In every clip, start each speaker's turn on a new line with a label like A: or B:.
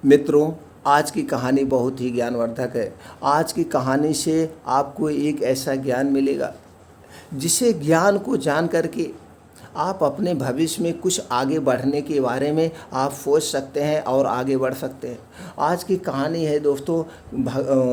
A: मित्रों, आज की कहानी बहुत ही ज्ञानवर्धक है। आज की कहानी से आपको एक ऐसा ज्ञान मिलेगा जिसे ज्ञान को जान करके आप अपने भविष्य में कुछ आगे बढ़ने के बारे में आप सोच सकते हैं और आगे बढ़ सकते हैं। आज की कहानी है दोस्तों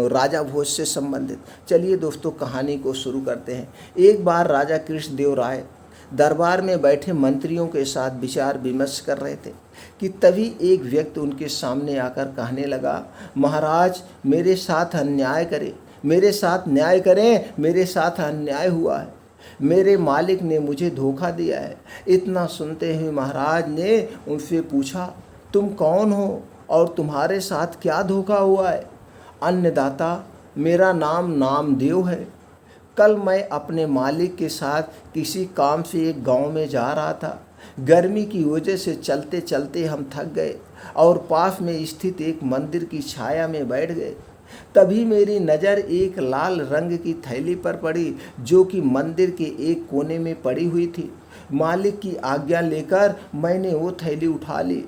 A: राजा भोज से संबंधित। चलिए दोस्तों कहानी को शुरू करते हैं। एक बार राजा कृष्णदेव राय दरबार में बैठे मंत्रियों के साथ विचार विमर्श कर रहे थे कि तभी एक व्यक्ति उनके सामने आकर कहने लगा, महाराज मेरे साथ अन्याय करें, मेरे साथ न्याय करें, मेरे साथ अन्याय हुआ है, मेरे मालिक ने मुझे धोखा दिया है। इतना सुनते हुए महाराज ने उनसे पूछा, तुम कौन हो और तुम्हारे साथ क्या धोखा हुआ है? अन्नदाता, मेरा नाम नामदेव है। कल मैं अपने मालिक के साथ किसी काम से एक गांव में जा रहा था। गर्मी की वजह से चलते चलते हम थक गए और पास में स्थित एक मंदिर की छाया में बैठ गए। तभी मेरी नज़र एक लाल रंग की थैली पर पड़ी जो कि मंदिर के एक कोने में पड़ी हुई थी। मालिक की आज्ञा लेकर मैंने वो थैली उठा ली।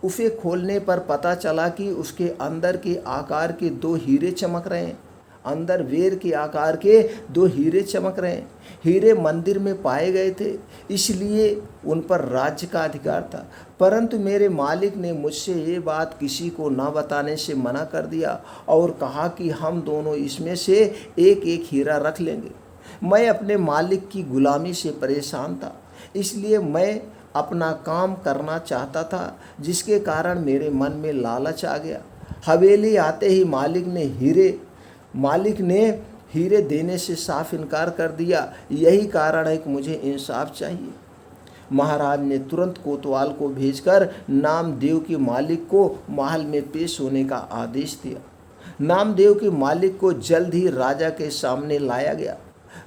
A: उसे खोलने पर पता चला कि उसके अंदर के आकार के दो हीरे चमक रहे हैं। अंदर वेर के आकार के दो हीरे चमक रहे हैं। हीरे मंदिर में पाए गए थे, इसलिए उन पर राज्य का अधिकार था। परंतु मेरे मालिक ने मुझसे ये बात किसी को न बताने से मना कर दिया और कहा कि हम दोनों इसमें से एक एक हीरा रख लेंगे। मैं अपने मालिक की गुलामी से परेशान था, इसलिए मैं अपना काम करना चाहता था, जिसके कारण मेरे मन में लालच आ गया। हवेली आते ही मालिक ने हीरे देने से साफ इनकार कर दिया। यही कारण है कि मुझे इंसाफ चाहिए। महाराज ने तुरंत कोतवाल को भेजकर नामदेव के मालिक को महल में पेश होने का आदेश दिया। नामदेव के मालिक को जल्द ही राजा के सामने लाया गया।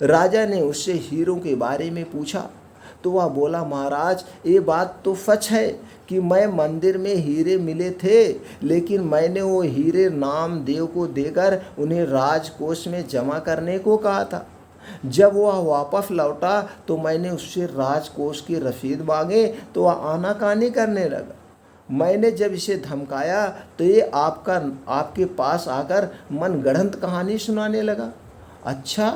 A: राजा ने उससे हीरों के बारे में पूछा तो वह बोला, महाराज ये बात तो सच है कि मैं मंदिर में हीरे मिले थे, लेकिन मैंने वो हीरे नामदेव को देकर उन्हें राजकोष में जमा करने को कहा था। जब वह वापस लौटा तो मैंने उससे राजकोष की रसीद मांगे तो वह आनाकानी करने लगा। मैंने जब इसे धमकाया तो ये आपके पास आकर मनगढ़ंत कहानी सुनाने लगा। अच्छा,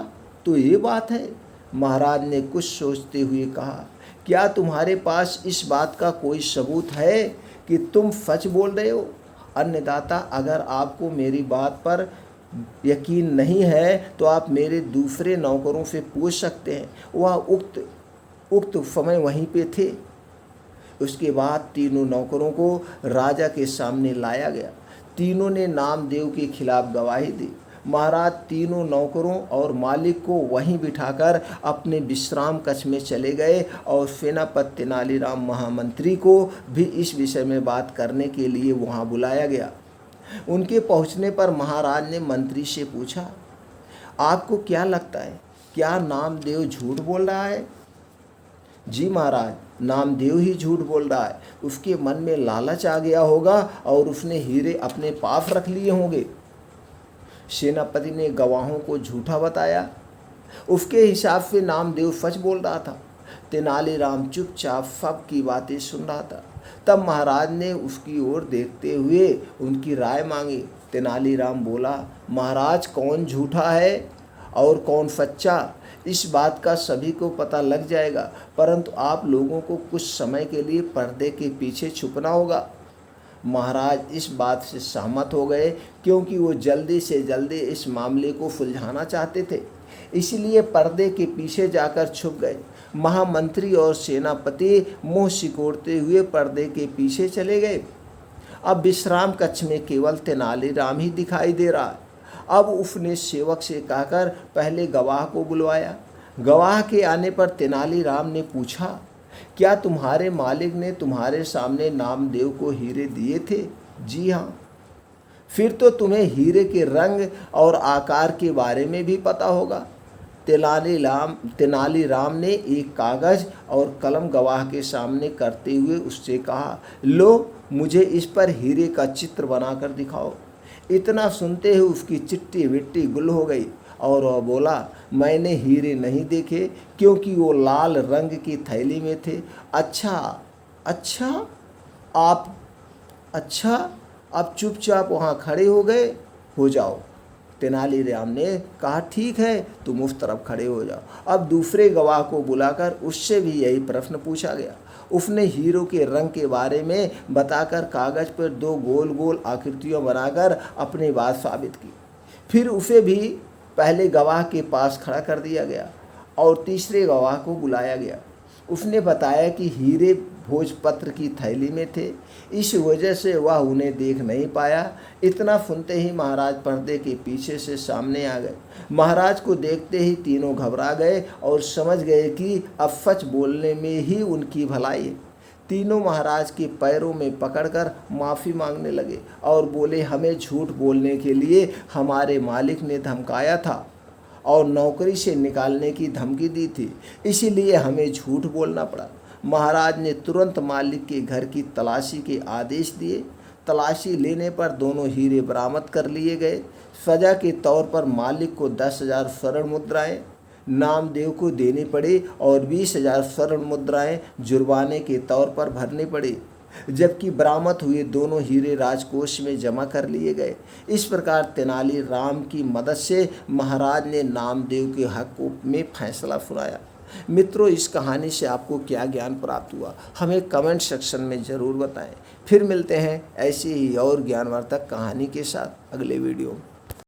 A: तो ये बात है? महाराज ने कुछ सोचते हुए कहा, क्या तुम्हारे पास इस बात का कोई सबूत है कि तुम सच बोल रहे हो? अन्नदाता, अगर आपको मेरी बात पर यकीन नहीं है तो आप मेरे दूसरे नौकरों से पूछ सकते हैं। वह उक्त समय वहीं पे थे। उसके बाद तीनों नौकरों को राजा के सामने लाया गया। तीनों ने नामदेव के खिलाफ गवाही दी। महाराज तीनों नौकरों और मालिक को वहीं बिठाकर अपने विश्राम कक्ष में चले गए और सेनापति तेनालीराम महामंत्री को भी इस विषय में बात करने के लिए वहां बुलाया गया। उनके पहुंचने पर महाराज ने मंत्री से पूछा, आपको क्या लगता है, क्या नामदेव झूठ बोल रहा है? जी महाराज, नामदेव ही झूठ बोल रहा है। उसके मन में लालच आ गया होगा और उसने हीरे अपने पास रख लिए होंगे। सेनापति ने गवाहों को झूठा बताया। उसके हिसाब से नामदेव सच बोल रहा था। तेनालीराम चुपचाप सबकी बातें सुन रहा था। तब महाराज ने उसकी ओर देखते हुए उनकी राय मांगी। तेनालीराम बोला, महाराज कौन झूठा है और कौन सच्चा, इस बात का सभी को पता लग जाएगा, परंतु आप लोगों को कुछ समय के लिए पर्दे के पीछे छुपना होगा। महाराज इस बात से सहमत हो गए क्योंकि वो जल्दी से जल्दी इस मामले को सुलझाना चाहते थे, इसलिए पर्दे के पीछे जाकर छुप गए। महामंत्री और सेनापति मुंह सिकोड़ते हुए पर्दे के पीछे चले गए। अब विश्राम कक्ष में केवल तेनालीराम ही दिखाई दे रहा। अब उसने सेवक से कहकर पहले गवाह को बुलवाया। गवाह के आने पर तेनालीराम ने पूछा, क्या तुम्हारे मालिक ने तुम्हारे सामने नामदेव को हीरे दिए थे? जी हाँ। फिर तो तुम्हें हीरे के रंग और आकार के बारे में भी पता होगा। तेनालीराम ने एक कागज और कलम गवाह के सामने करते हुए उससे कहा, लो मुझे इस पर हीरे का चित्र बनाकर दिखाओ। इतना सुनते ही उसकी चिट्ठी विट्टी गुल हो गई और वह बोला, मैंने हीरे नहीं देखे क्योंकि वो लाल रंग की थैली में थे। अच्छा, आप अब चुपचाप वहाँ खड़े हो जाओ। तेनालीराम ने कहा ठीक है, तुम उस तरफ खड़े हो जाओ। अब दूसरे गवाह को बुलाकर उससे भी यही प्रश्न पूछा गया। उसने हीरो के रंग के बारे में बताकर कागज पर 2 गोल गोल आकृतियां बनाकर अपनी बात साबित की। फिर उसे भी पहले गवाह के पास खड़ा कर दिया गया और तीसरे गवाह को बुलाया गया। उसने बताया कि हीरे भोजपत्र की थैली में थे, इस वजह से वह उन्हें देख नहीं पाया। इतना सुनते ही महाराज पर्दे के पीछे से सामने आ गए। महाराज को देखते ही तीनों घबरा गए और समझ गए कि अब सच बोलने में ही उनकी भलाई है। तीनों महाराज के पैरों में पकड़कर माफ़ी मांगने लगे और बोले, हमें झूठ बोलने के लिए हमारे मालिक ने धमकाया था और नौकरी से निकालने की धमकी दी थी, इसीलिए हमें झूठ बोलना पड़ा। महाराज ने तुरंत मालिक के घर की तलाशी के आदेश दिए। तलाशी लेने पर दोनों हीरे बरामद कर लिए गए। सजा के तौर पर मालिक को 10,000 स्वर्ण मुद्राएं नामदेव को देनी पड़ी और 20,000 स्वर्ण मुद्राएं जुर्माने के तौर पर भरनी पड़ी, जबकि बरामद हुए दोनों हीरे राजकोष में जमा कर लिए गए। इस प्रकार तेनालीराम की मदद से महाराज ने नामदेव के हक में फैसला सुनाया। मित्रों, इस कहानी से आपको क्या ज्ञान प्राप्त हुआ, हमें कमेंट सेक्शन में ज़रूर बताएं। फिर मिलते हैं ऐसी ही और ज्ञानवर्धक कहानी के साथ अगले वीडियो में।